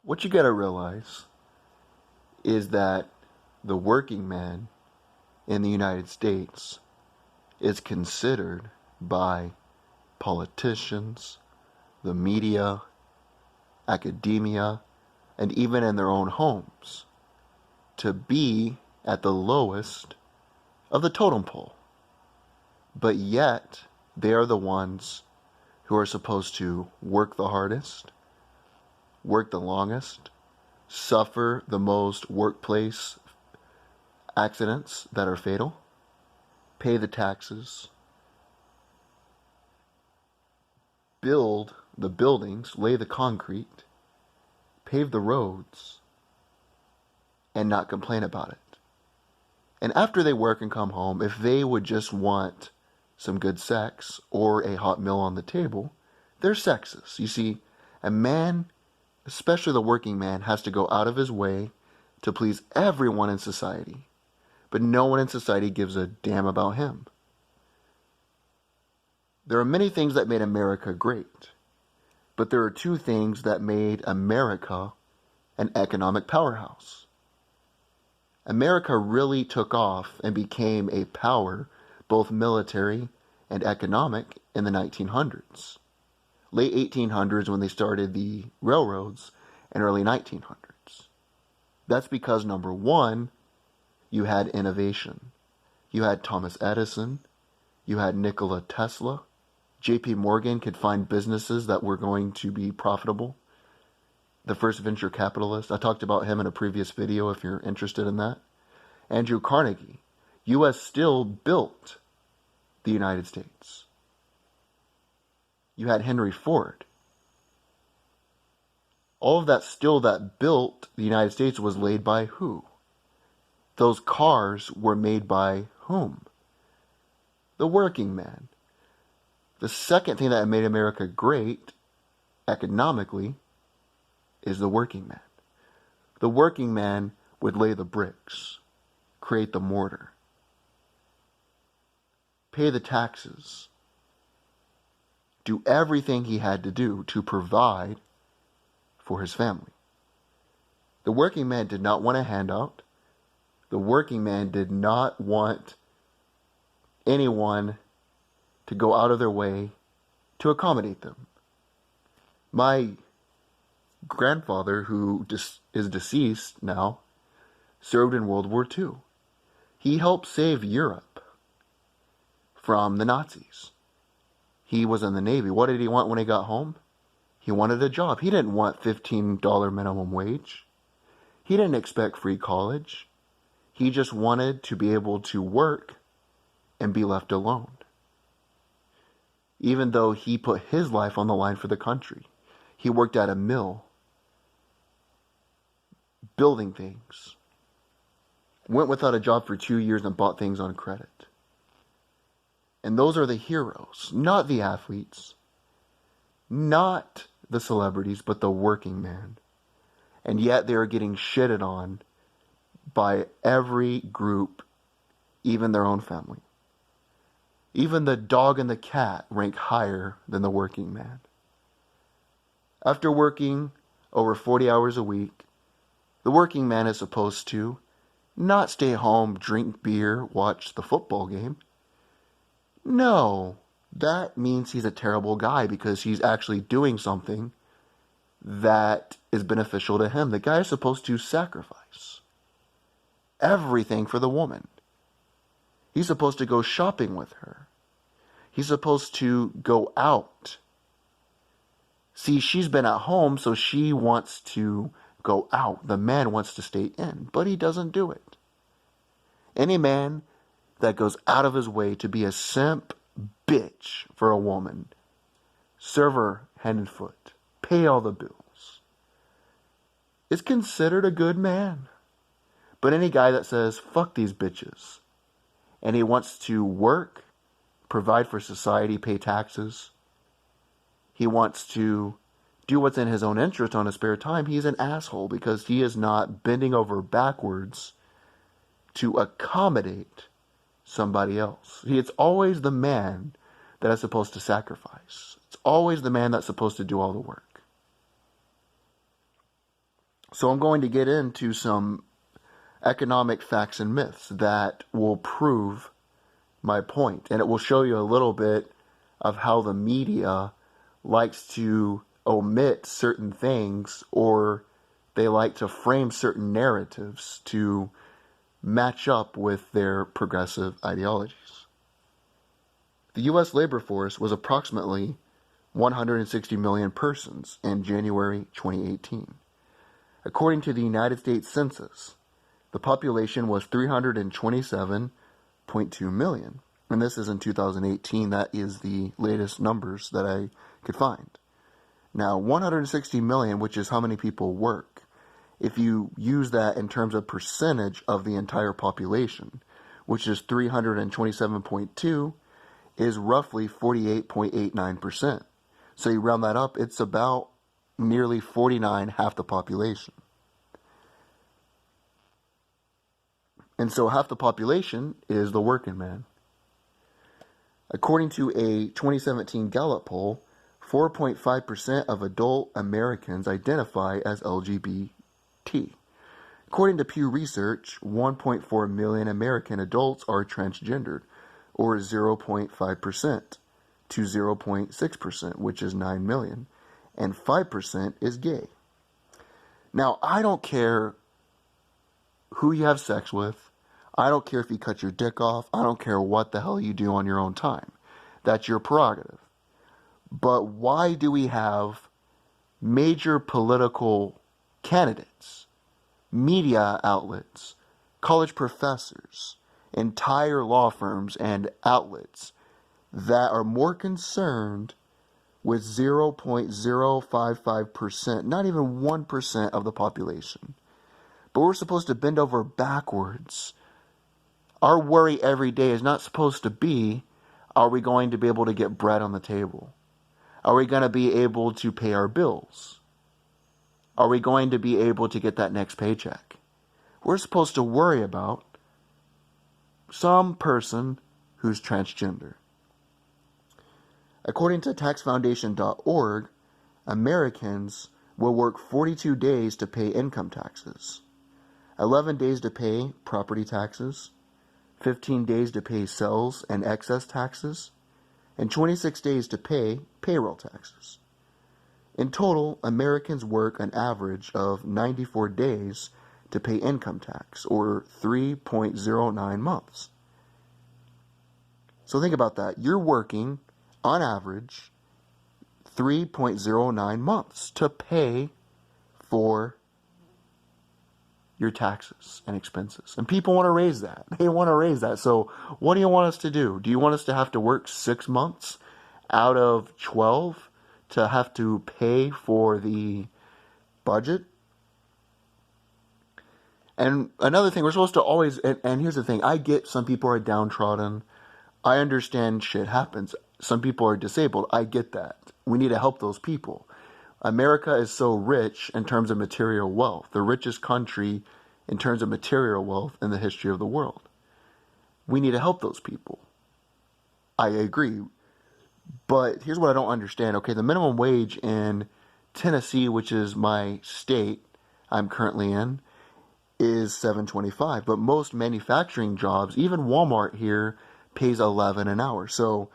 What you gotta realize is that the working man in the United States is considered by politicians, the media, academia, and even in their own homes to be at the lowest of the totem pole. But yet, they are the ones who are supposed to work the hardest, work the longest, suffer the most workplace accidents that are fatal, pay the taxes, build the buildings, lay the concrete, pave the roads, and not complain about it. And after they work and come home, if they would just want some good sex or a hot meal on the table, they're sexist. You see, a man, especially the working man, has to go out of his way to please everyone in society. But no one in society gives a damn about him. There are many things that made America great, but there are two things that made America an economic powerhouse. America really took off and became a power, both military and economic, in the 1900s. Late 1800s when they started the railroads, and early 1900s. That's because, number one, you had innovation. You had Thomas Edison. You had Nikola Tesla. J.P. Morgan could find businesses that were going to be profitable. The first venture capitalist. I talked about him in a previous video if you're interested in that. Andrew Carnegie. U.S. Steel built the United States. You had Henry Ford. All of that steel that built the United States was laid by who? Those cars were made by whom? The working man. The second thing that made America great economically is the working man. The working man would lay the bricks, create the mortar, pay the taxes, do everything he had to do to provide for his family. The working man did not want a handout. The working man did not want anyone to go out of their way to accommodate them. My grandfather, who is deceased now, served in World War II. He helped save Europe from the Nazis. He was in the Navy. What did he want when he got home? He wanted a job. He didn't want $15 minimum wage. He didn't expect free college. He just wanted to be able to work and be left alone. Even though he put his life on the line for the country. He worked at a mill, building things. Went without a job for 2 years and bought things on credit. And those are the heroes, not the athletes, not the celebrities, but the working man. And yet they are getting shitted on by every group, even their own family. Even the dog and the cat rank higher than the working man. After working over 40 hours a week, the working man is supposed to not stay home, drink beer, watch the football game. No, that means he's a terrible guy because he's actually doing something that is beneficial to him. The guy is supposed to sacrifice everything for the woman. He's supposed to go shopping with her. He's supposed to go out. See, she's been at home, so she wants to go out. The man wants to stay in, but he doesn't do it. Any man that goes out of his way to be a simp bitch for a woman, serve her hand and foot, pay all the bills, is considered a good man. But any guy that says, fuck these bitches, and he wants to work, provide for society, pay taxes, he wants to do what's in his own interest on his spare time, he's an asshole because he is not bending over backwards to accommodate somebody else. See, it's always the man that is supposed to sacrifice. It's always the man that's supposed to do all the work. So I'm going to get into some economic facts and myths that will prove my point, and it will show you a little bit of how the media likes to omit certain things, or they like to frame certain narratives to match up with their progressive ideologies. The U.S. labor force was approximately 160 million persons in January 2018. According to the United States Census, the population was 327.2 million. And this is in 2018. That is the latest numbers that I could find. Now, 160 million, which is how many people work, if you use that in terms of percentage of the entire population, which is 327.2, is roughly 48.89%. So you round that up, it's about nearly 49, half the population. And so half the population is the working man. According to a 2017 Gallup poll, 4.5% of adult Americans identify as LGBT. According to Pew Research, 1.4 million American adults are transgendered, or 0.5% to 0.6%, which is 9 million, and 5% is gay. Now, I don't care who you have sex with. I don't care if you cut your dick off. I don't care what the hell you do on your own time. That's your prerogative. But why do we have major political candidates, media outlets, college professors, entire law firms and outlets that are more concerned with 0.055%, not even 1% of the population? But we're supposed to bend over backwards. Our worry every day is not supposed to be, are we going to be able to get bread on the table? Are we going to be able to pay our bills? Are we going to be able to get that next paycheck? We're supposed to worry about some person who's transgender. According to taxfoundation.org, Americans will work 42 days to pay income taxes, 11 days to pay property taxes, 15 days to pay sales and excess taxes, and 26 days to pay payroll taxes. In total, Americans work an average of 94 days to pay income tax, or 3.09 months. So think about that. You're working, on average, 3.09 months to pay for your taxes and expenses. And people want to raise that. They want to raise that. So what do you want us to do? Do you want us to have to work 6 months out of 12 to have to pay for the budget? And another thing, we're supposed to always, and here's the thing, I get some people are downtrodden. I understand shit happens. Some people are disabled. I get that. We need to help those people. America is so rich in terms of material wealth, the richest country in terms of material wealth in the history of the world. We need to help those people. I agree. But here's what I don't understand. Okay, the minimum wage in Tennessee, which is my state I'm currently in, is $7.25. But most manufacturing jobs, even Walmart here, pays $11 an hour. So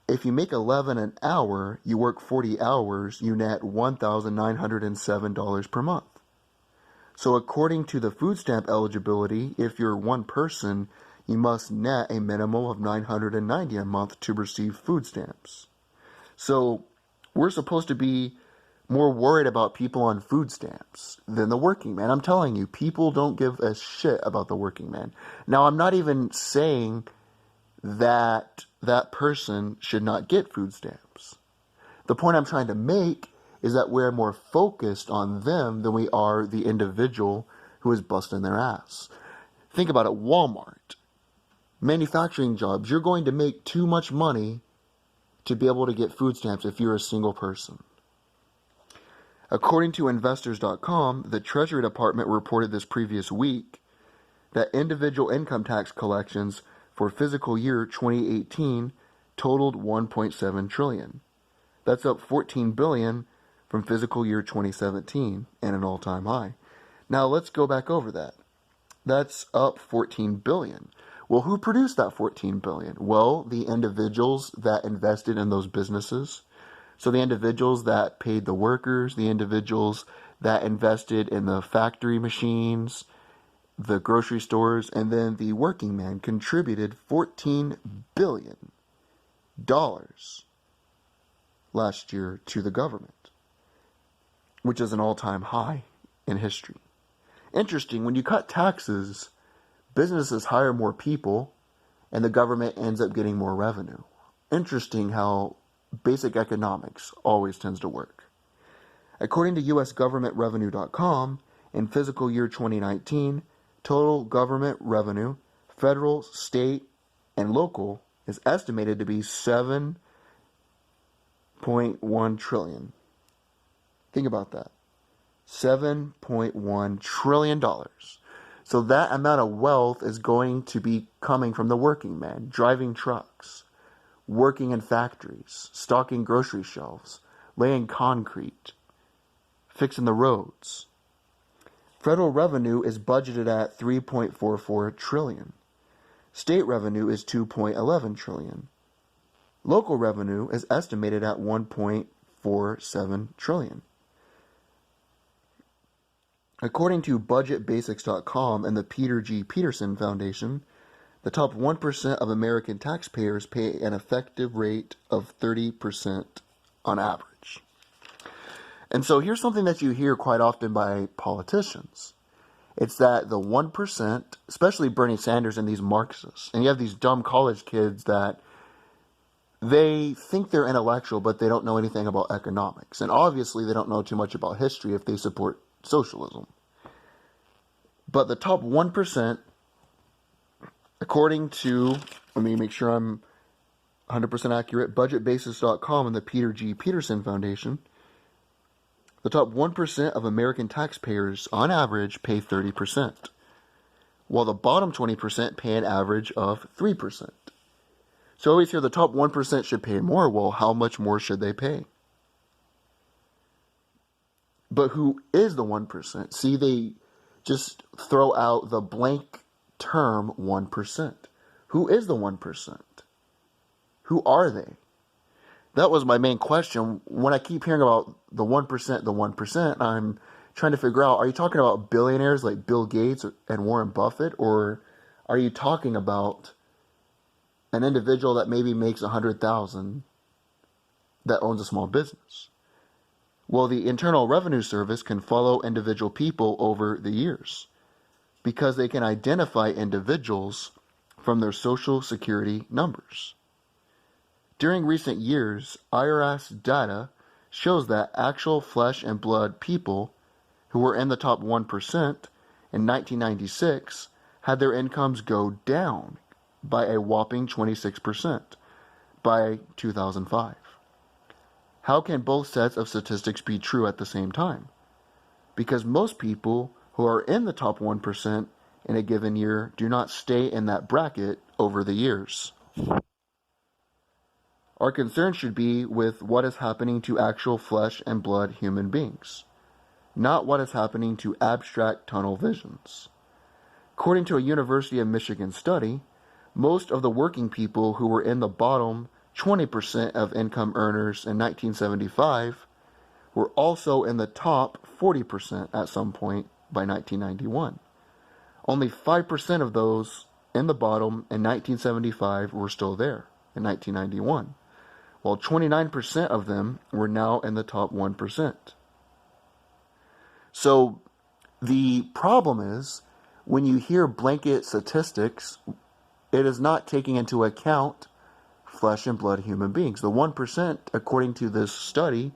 if you make $11 an hour, you work 40 hours, you net $1,907 per month. So according to the food stamp eligibility, if you're one person, you must net a minimum of $990 a month to receive food stamps. So we're supposed to be more worried about people on food stamps than the working man. I'm telling you, people don't give a shit about the working man. Now, I'm not even saying that that person should not get food stamps. The point I'm trying to make is that we're more focused on them than we are the individual who is busting their ass. Think about it, Walmart. Manufacturing jobs, you're going to make too much money to be able to get food stamps if you're a single person. According to Investors.com, the Treasury Department reported this previous week that individual income tax collections for fiscal year 2018 totaled $1.7 trillion. That's up $14 billion from fiscal year 2017 and an all-time high. Now let's go back over that. That's up 14 billion. Well, who produced that 14 billion? Well, the individuals that invested in those businesses. So the individuals that paid the workers, the individuals that invested in the factory machines, the grocery stores, and then the working man contributed $14 billion last year to the government, which is an all-time high in history. Interesting, when you cut taxes, businesses hire more people and the government ends up getting more revenue. Interesting how basic economics always tends to work. According to usgovernmentrevenue.com, in fiscal year 2019, total government revenue, federal, state, and local, is estimated to be $7.1 trillion. Think about that. $7.1 trillion. So that amount of wealth is going to be coming from the working man, driving trucks, working in factories, stocking grocery shelves, laying concrete, fixing the roads. Federal revenue is budgeted at $3.44 trillion. State revenue is $2.11 trillion. Local revenue is estimated at $1.47 trillion. According to BudgetBasics.com and the Peter G. Peterson Foundation, the top 1% of American taxpayers pay an effective rate of 30% on average. And so here's something that you hear quite often by politicians. It's that the 1%, especially Bernie Sanders and these Marxists, and you have these dumb college kids that they think they're intellectual, but they don't know anything about economics. And obviously they don't know too much about history if they support socialism. But the top 1%, according to, let me make sure I'm 100% accurate, BudgetBasis.com and the Peter G. Peterson Foundation, the top 1% of American taxpayers, on average, pay 30%, while the bottom 20% pay an average of 3%. So I always hear the top 1% should pay more. Well, how much more should they pay? But who is the 1%? See, they just throw out the blank term 1%. Who is the 1%? Who are they? That was my main question. When I keep hearing about the 1%, I'm trying to figure out, are you talking about billionaires like Bill Gates and Warren Buffett? Or are you talking about an individual that maybe makes $100,000 that owns a small business? Well, the Internal Revenue Service can follow individual people over the years because they can identify individuals from their social security numbers. During recent years, IRS data shows that actual flesh and blood people who were in the top 1% in 1996 had their incomes go down by a whopping 26% by 2005. How can both sets of statistics be true at the same time? Because most people who are in the top 1% in a given year do not stay in that bracket over the years. Our concern should be with what is happening to actual flesh and blood human beings, not what is happening to abstract tunnel visions. According to a University of Michigan study, most of the working people who were in the bottom 20% of income earners in 1975 were also in the top 40% at some point by 1991. Only 5% of those in the bottom in 1975 were still there in 1991, while 29% of them were now in the top 1%. So the problem is, when you hear blanket statistics, it is not taking into account flesh and blood human beings. The 1%, according to this study,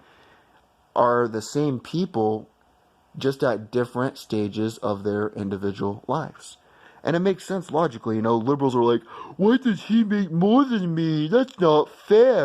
are the same people just at different stages of their individual lives. And it makes sense logically. Liberals are like, why does he make more than me? That's not fair.